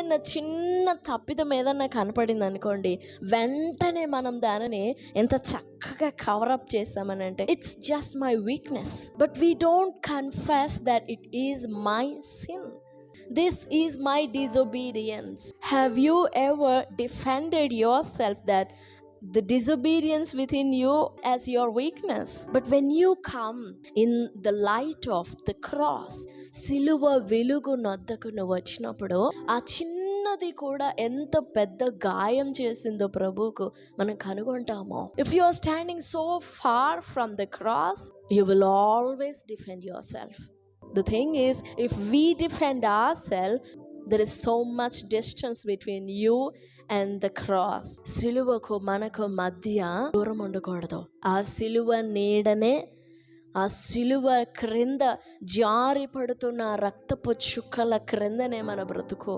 ఏదైనా చిన్న తప్పిదం ఏదన్నా కనపడింది అనుకోండి, వెంటనే మనం దానిని ఎంత చక్కగా కవరప్ చేస్తామని అంటే it's just my weakness, but we don't confess that it is my sin. This is my disobedience. Have you ever defended yourself that the disobedience within you as your weakness? But when you come in the light of the cross, సిలువ వెలుగు నొద్దకు నువ్వు వచ్చినప్పుడు ఆ చిన్నది కూడా ఎంత పెద్ద గాయం చేసిందో ప్రభువుకు మనం కనుగొంటామో. If you are standing so far from the cross, you will always defend yourself. The thing is, if we defend ourselves, there is so much distance between you and the cross. సిలువకు మనకు మధ్య దూరం ఉండకూడదు. ఆ సిలువ నీడనే, ఆ సిలువ క్రింద జారి పడుతున్న రక్తపు చుక్కల క్రిందనే మన బ్రతుకు.